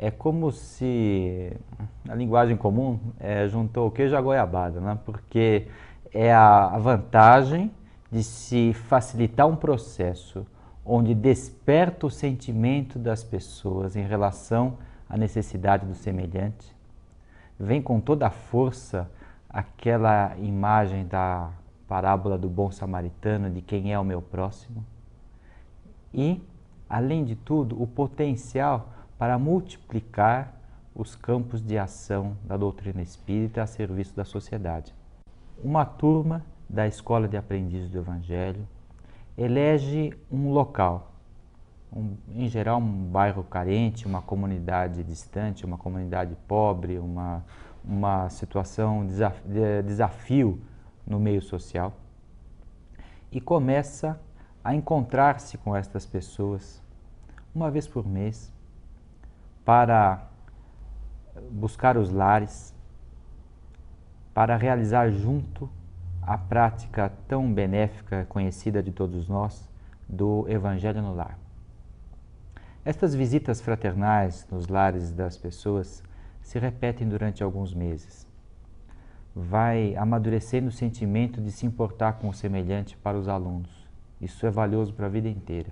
É como se, na linguagem comum, juntou o queijo à goiabada, né? Porque é a vantagem de se facilitar um processo onde desperta o sentimento das pessoas em relação à necessidade do semelhante. Vem com toda a força aquela imagem da parábola do bom samaritano, de quem é o meu próximo. E, além de tudo, o potencial para multiplicar os campos de ação da doutrina espírita a serviço da sociedade. Uma turma da Escola de Aprendizes do Evangelho elege um local, em geral um bairro carente, uma comunidade distante, uma comunidade pobre, uma situação de desafio no meio social, e começa a encontrar-se com estas pessoas uma vez por mês para buscar os lares, para realizar junto a prática tão benéfica, conhecida de todos nós, do Evangelho no Lar. Estas visitas fraternais nos lares das pessoas se repetem durante alguns meses. Vai amadurecendo o sentimento de se importar com o semelhante para os alunos. Isso é valioso para a vida inteira.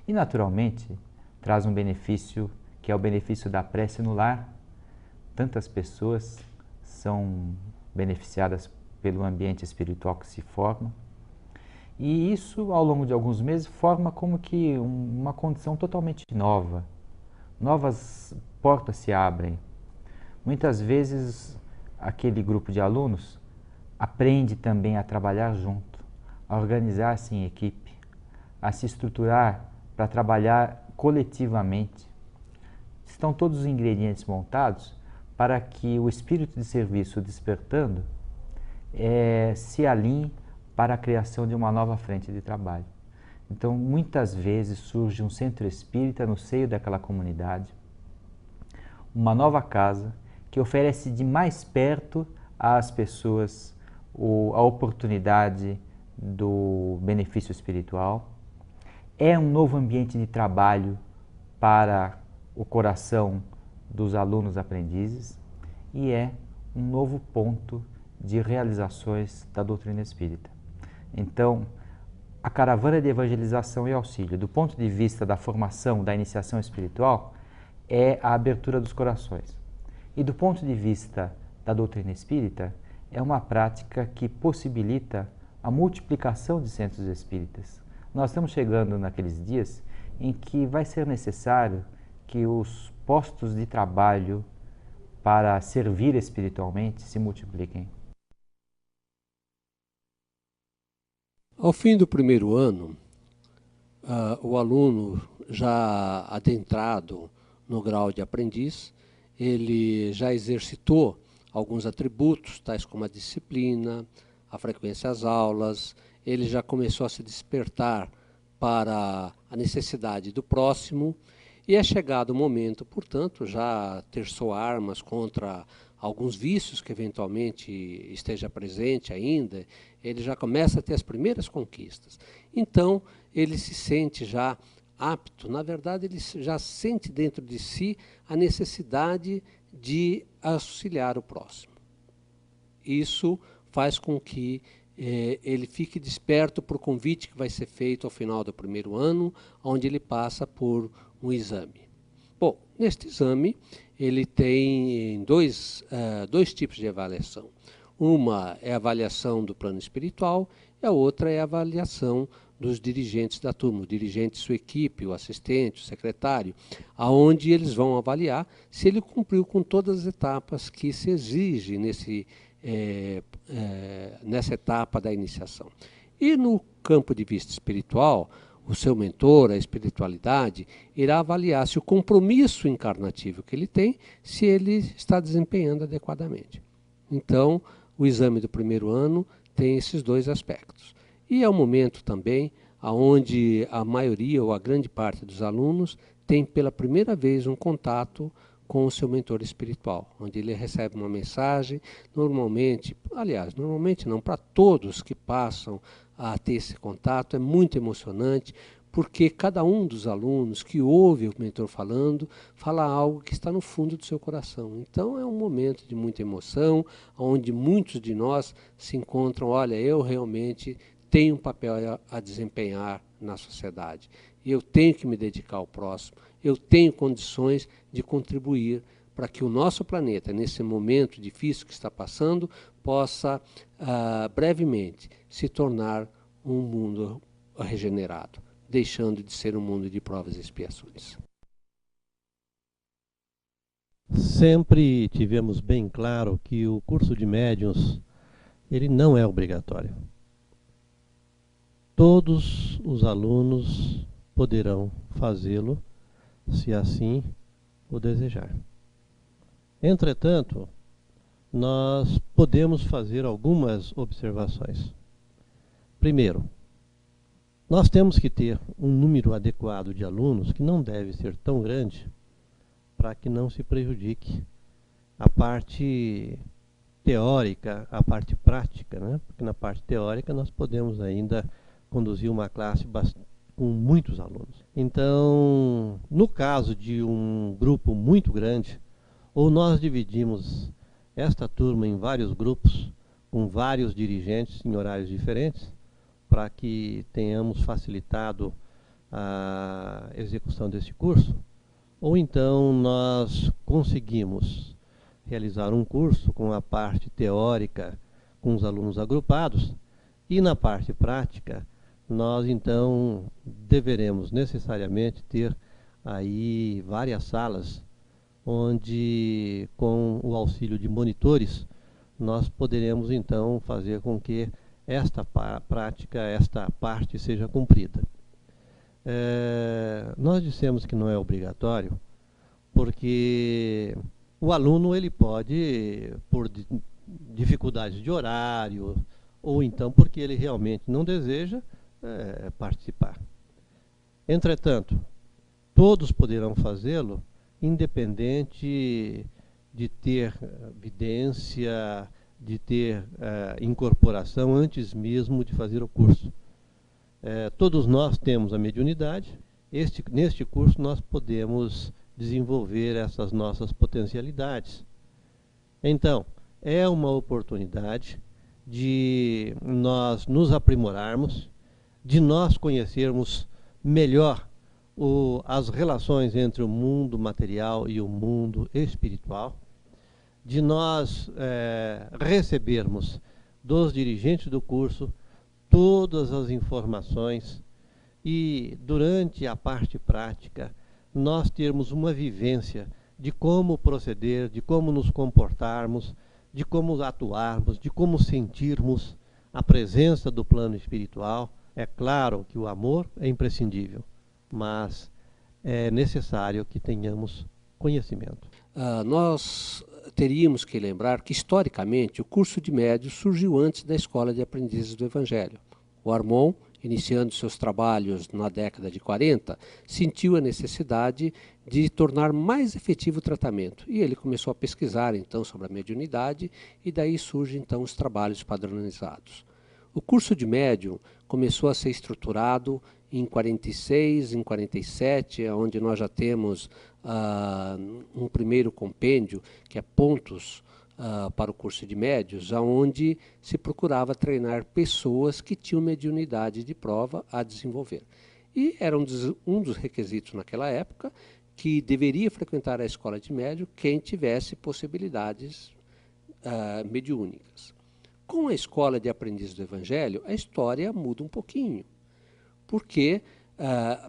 E, naturalmente, traz um benefício que é o benefício da prece no lar. Tantas pessoas são beneficiadas pelo ambiente espiritual que se forma. E isso, ao longo de alguns meses, forma como que uma condição totalmente nova. Novas portas se abrem. Muitas vezes, aquele grupo de alunos aprende também a trabalhar junto, a organizar-se em equipe, a se estruturar para trabalhar coletivamente. Estão todos os ingredientes montados para que o espírito de serviço despertando se alinhe para a criação de uma nova frente de trabalho. Então, muitas vezes surge um centro espírita no seio daquela comunidade, uma nova casa que oferece de mais perto às pessoas a oportunidade do benefício espiritual. É um novo ambiente de trabalho para o coração dos alunos aprendizes e é um novo ponto de realizações da doutrina espírita. Então, a caravana de evangelização e auxílio, do ponto de vista da formação, da iniciação espiritual, é a abertura dos corações. E do ponto de vista da doutrina espírita, é uma prática que possibilita a multiplicação de centros espíritas. Nós estamos chegando naqueles dias em que vai ser necessário que os postos de trabalho para servir espiritualmente se multipliquem. Ao fim do primeiro ano, o aluno já adentrado no grau de aprendiz, ele já exercitou alguns atributos, tais como a disciplina, a frequência às aulas, ele já começou a se despertar para a necessidade do próximo, e é chegado o momento, portanto, já terçou armas contra alguns vícios que eventualmente esteja presente ainda, ele já começa a ter as primeiras conquistas. Então, ele se sente já apto, na verdade, ele já sente dentro de si a necessidade de auxiliar o próximo. Isso faz com que ele fique desperto para o convite que vai ser feito ao final do primeiro ano, onde ele passa por um exame. Bom, neste exame, ele tem dois tipos de avaliação. Uma é a avaliação do plano espiritual e a outra é a avaliação dos dirigentes da turma, o dirigente, sua equipe, o assistente, o secretário, aonde eles vão avaliar se ele cumpriu com todas as etapas que se exige nessa etapa da iniciação. E no campo de vista espiritual, o seu mentor, a espiritualidade, irá avaliar se o compromisso encarnativo que ele tem, se ele está desempenhando adequadamente. Então, o exame do primeiro ano tem esses dois aspectos. E é um momento também onde a maioria ou a grande parte dos alunos tem pela primeira vez um contato com o seu mentor espiritual, onde ele recebe uma mensagem, normalmente não, para todos que passam a ter esse contato, é muito emocionante, porque cada um dos alunos que ouve o mentor falando, fala algo que está no fundo do seu coração. Então é um momento de muita emoção, onde muitos de nós se encontram, olha, eu realmente tenho um papel a desempenhar na sociedade, eu tenho que me dedicar ao próximo, eu tenho condições de contribuir para que o nosso planeta, nesse momento difícil que está passando, possa brevemente se tornar um mundo regenerado, deixando de ser um mundo de provas e expiações. Sempre tivemos bem claro que o curso de médiuns, ele não é obrigatório. Todos os alunos poderão fazê-lo, se assim o desejar. Entretanto, nós podemos fazer algumas observações. Primeiro, nós temos que ter um número adequado de alunos, que não deve ser tão grande, para que não se prejudique a parte teórica, a parte prática, né? Porque na parte teórica nós podemos ainda conduzir uma classe com muitos alunos. Então, no caso de um grupo muito grande, ou nós dividimos esta turma em vários grupos, com vários dirigentes em horários diferentes, para que tenhamos facilitado a execução desse curso, ou então nós conseguimos realizar um curso com a parte teórica com os alunos agrupados, e na parte prática nós então deveremos necessariamente ter aí várias salas, onde com o auxílio de monitores nós poderemos então fazer com que esta prática, esta parte seja cumprida. Nós dissemos que não é obrigatório, porque o aluno ele pode, por dificuldades de horário, ou então porque ele realmente não deseja participar. Entretanto, todos poderão fazê-lo, independente de ter vidência, de ter incorporação antes mesmo de fazer o curso. Todos nós temos a mediunidade. Neste curso nós podemos desenvolver essas nossas potencialidades. Então, é uma oportunidade de nós nos aprimorarmos, de nós conhecermos melhor as relações entre o mundo material e o mundo espiritual, de nós recebermos dos dirigentes do curso todas as informações e, durante a parte prática, nós termos uma vivência de como proceder, de como nos comportarmos, de como atuarmos, de como sentirmos a presença do plano espiritual. É claro que o amor é imprescindível, mas é necessário que tenhamos conhecimento. Nós teríamos que lembrar que, historicamente, o curso de médios surgiu antes da Escola de Aprendizes do Evangelho. O Armon, iniciando seus trabalhos na década de 40, sentiu a necessidade de tornar mais efetivo o tratamento. E ele começou a pesquisar, então, sobre a mediunidade, e daí surgem, então, os trabalhos padronizados. O curso de médium começou a ser estruturado em 46, em 47, onde nós já temos um primeiro compêndio, que é pontos para o curso de médios, onde se procurava treinar pessoas que tinham mediunidade de prova a desenvolver. E era um dos requisitos naquela época que deveria frequentar a escola de médium quem tivesse possibilidades mediúnicas. Com a Escola de Aprendizes do Evangelho, a história muda um pouquinho, porque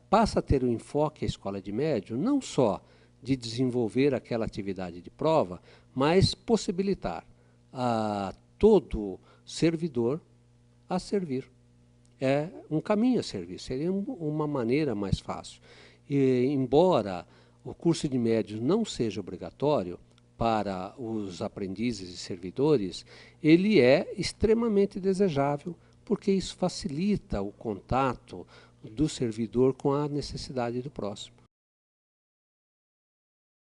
passa a ter o enfoque a escola de médium não só de desenvolver aquela atividade de prova, mas possibilitar a todo servidor a servir. É um caminho a servir, seria uma maneira mais fácil. E, embora o curso de médios não seja obrigatório para os aprendizes e servidores, ele é extremamente desejável, porque isso facilita o contato do servidor com a necessidade do próximo.